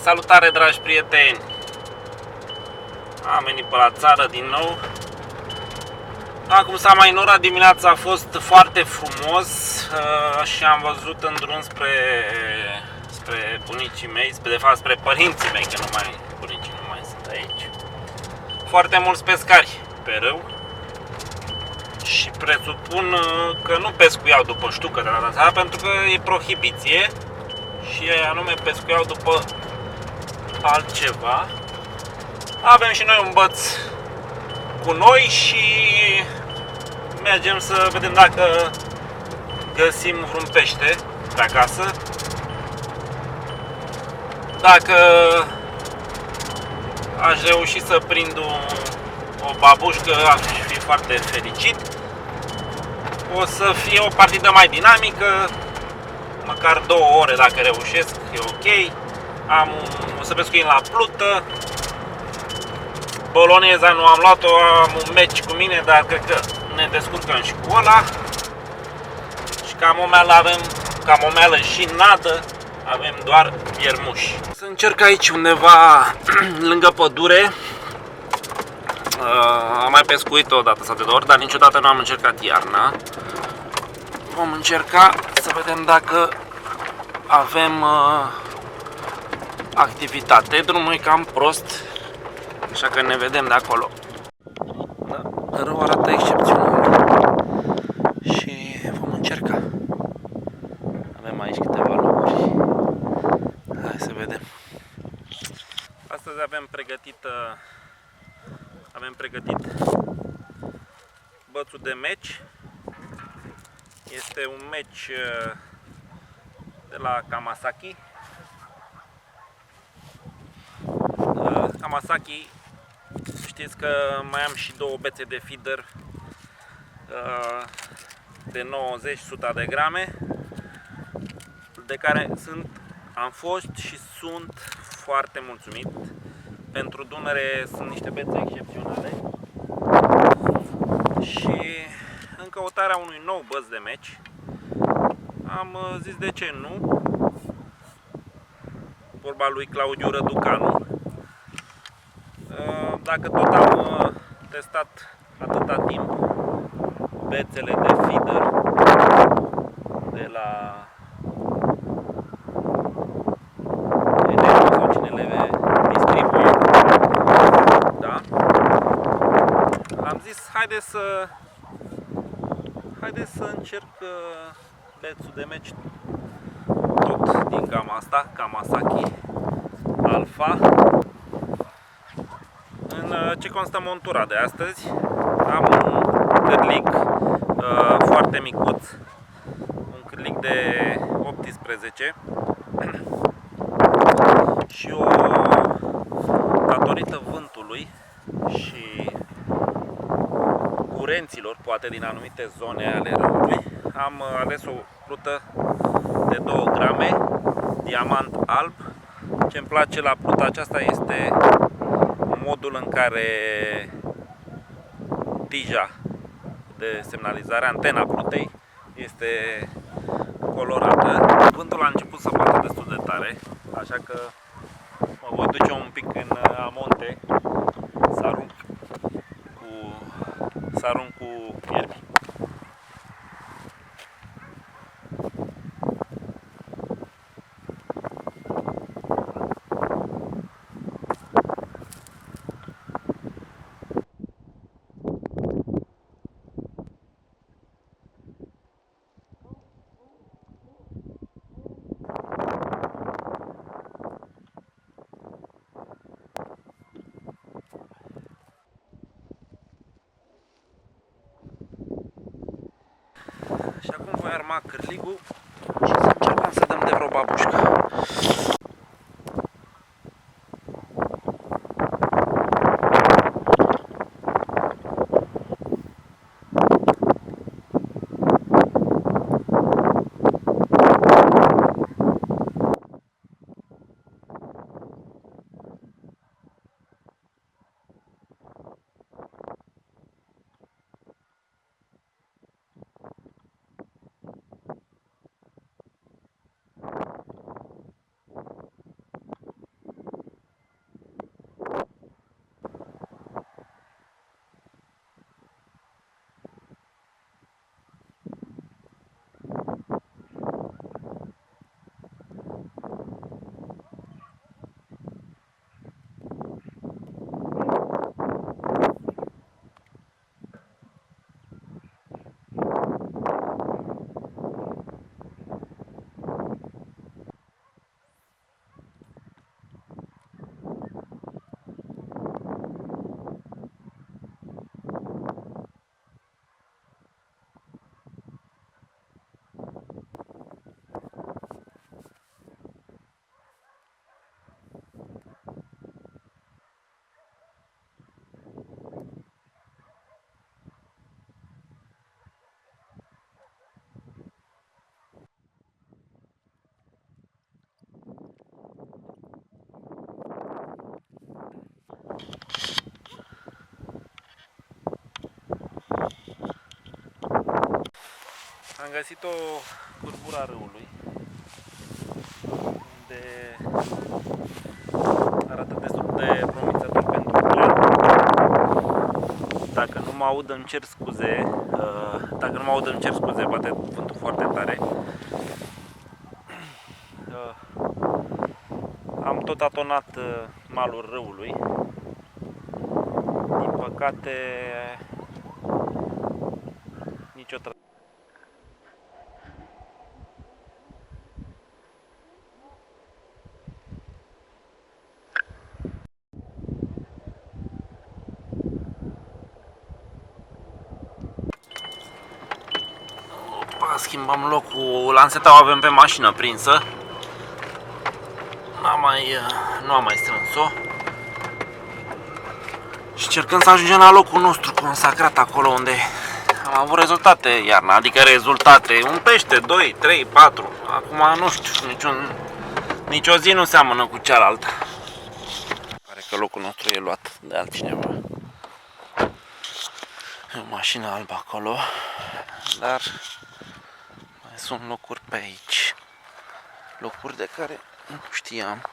Salutare, dragi prieteni! Am venit pe la țară din nou. Acum s-a mai înorat, dimineața a fost foarte frumos și am văzut în drum spre bunicii mei, de fapt spre părinții mei, că bunicii nu mai sunt aici, foarte mulți pescari pe râu și presupun că nu pescuiau după ștucă de la țară, pentru că e prohibiție și anume pescuiau după altceva. Avem și noi un băț cu noi și mergem să vedem dacă găsim vreun pește pe acasă. Dacă aș reuși să prind o babușcă, aș fi foarte fericit. O să fie o partidă mai dinamică, măcar 2 ore dacă reușesc, e ok. O să pescuim la plută. Boloneza nu am luat-o, am un meci cu mine, dar cred că ne descurcăm și cu ăla. Și camomeală și nadă, avem doar iermuși. Să încerc aici undeva lângă pădure. Am mai pescuit o dată sau de 2 ori, dar niciodată nu am încercat iarna. Vom încerca să vedem dacă avem activitate. Drumul e cam prost, așa că ne vedem de acolo. Da, rău arată excepțional și vom încerca. Avem aici câteva locuri. Hai să vedem. Astăzi avem pregătit bățul de meci. Este un meci de la Kawasaki. Kawasaki, știți că mai am și 2 bețe de feeder de 90-100 de grame, de care am fost și sunt foarte mulțumit. Pentru Dunăre sunt niște bețe excepționale și în căutarea unui nou băț de meci am zis de ce nu, vorba lui Claudiu Răducanu. Dacă tot am testat atâta timp bețele de feeder de la Eneco sau cine le distribuie, da? Am zis haideți să încerc bețul de meci tot din gama asta, Kawasaki Alpha. În ce constă montura de astăzi? Am un cârlig foarte micuț, un cârlig de 18 și datorită vântului și curenților, poate din anumite zone ale râului, am ales o plută de 2 grame, diamant alb. Ce îmi place la pluta aceasta este modul în care tija de semnalizare, antena plutei, este colorată. Vântul a început să bată destul de tare, așa că mă voi duce un pic în amonte să arunc cu ierbi. Și acum voi arma cârligul și să încercăm să dăm de vreo babușcă. Am găsit o curbură a râului unde arată destul de promițător pentru plan. Dacă nu mă aud, îmi cer scuze. Bate vântul foarte tare. Am tot atonat malul râului. Din păcate, nicio schimbăm locul, lanseta o avem pe mașină prinsă. Nu am mai strâns-o. Și cercăm să ajungem la locul nostru consacrat, acolo unde am avut rezultate iarna, adică rezultate, un pește, 2, 3, 4. Acum nu știu, nicio zi nu seamănă cu cealaltă. Pare că locul nostru e luat de altcineva. E o mașină albă acolo, dar mai sunt locuri pe aici. Locuri de care nu știam.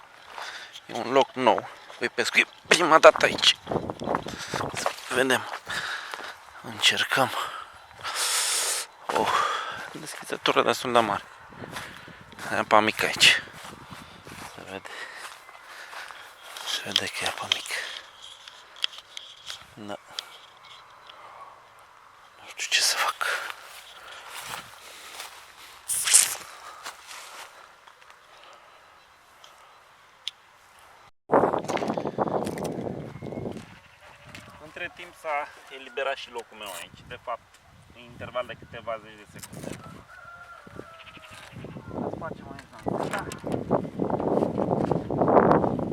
E un loc nou. Voi pescui prima dată aici. Să vedem. Încercăm. Deschizătură destul de mare. E apa mică aici. Se vede că e apa mică. Da. Nu știu ce să fac. Între timp s-a eliberat și locul meu aici, de fapt, în interval de câteva zeci de secunde. Facem mai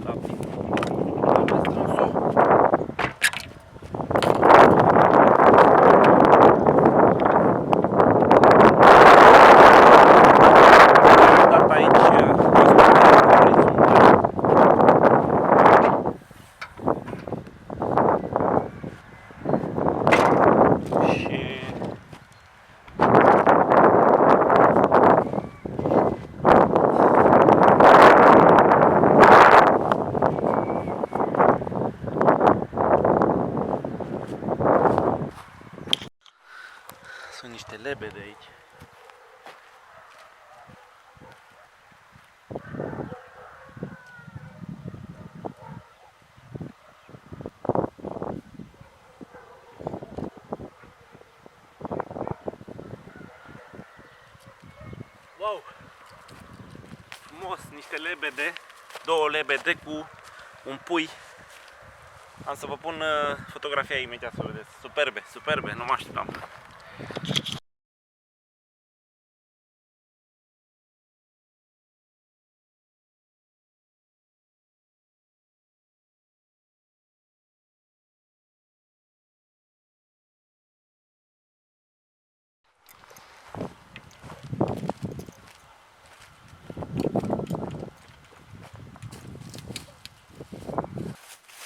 rapid. Am strâns-o. Dat aici sunt niște lebede aici. Wow! Frumos, niște lebede, două lebede cu un pui. Am să vă pun fotografia imediat să vedeți. Superbe, superbe, nu mă așteptam.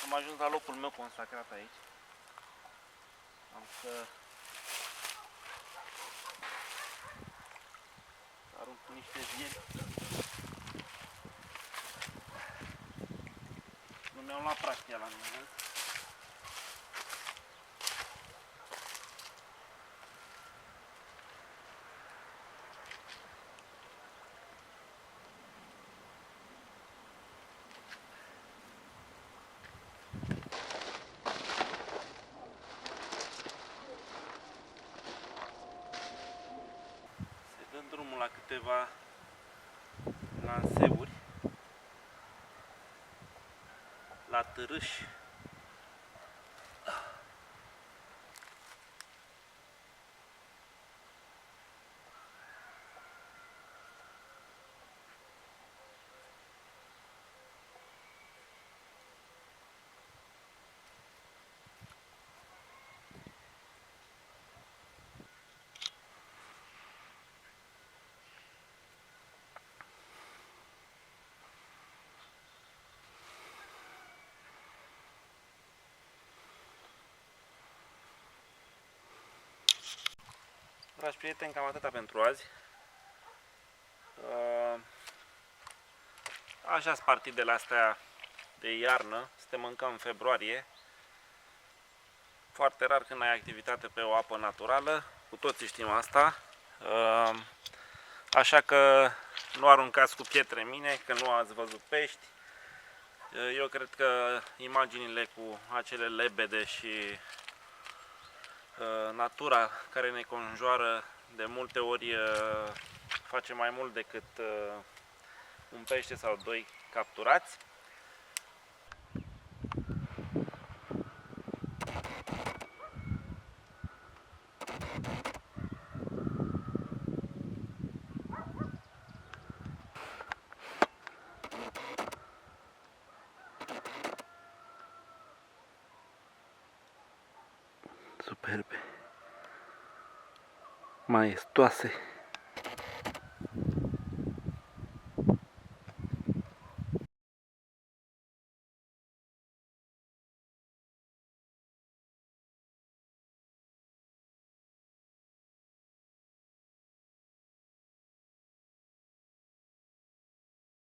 Am ajuns la locul meu consacrat aici. Am să arunc cu niște vieri. Nu mi-am luat practia la mine. Dăm drumul la câteva lanseuri, la târâși. dragi prieteni, cam atâta pentru azi. Așa sunt partidele astea de iarnă, suntem încă în februarie. Foarte rar când ai activitate pe o apă naturală, cu toții știm asta. Așa că nu aruncați cu pietre în mine, că nu ați văzut pești. Eu cred că imaginile cu acele lebede și natura care ne conjoară de multe ori face mai mult decât un pește sau doi capturați. Superbe, maestoase.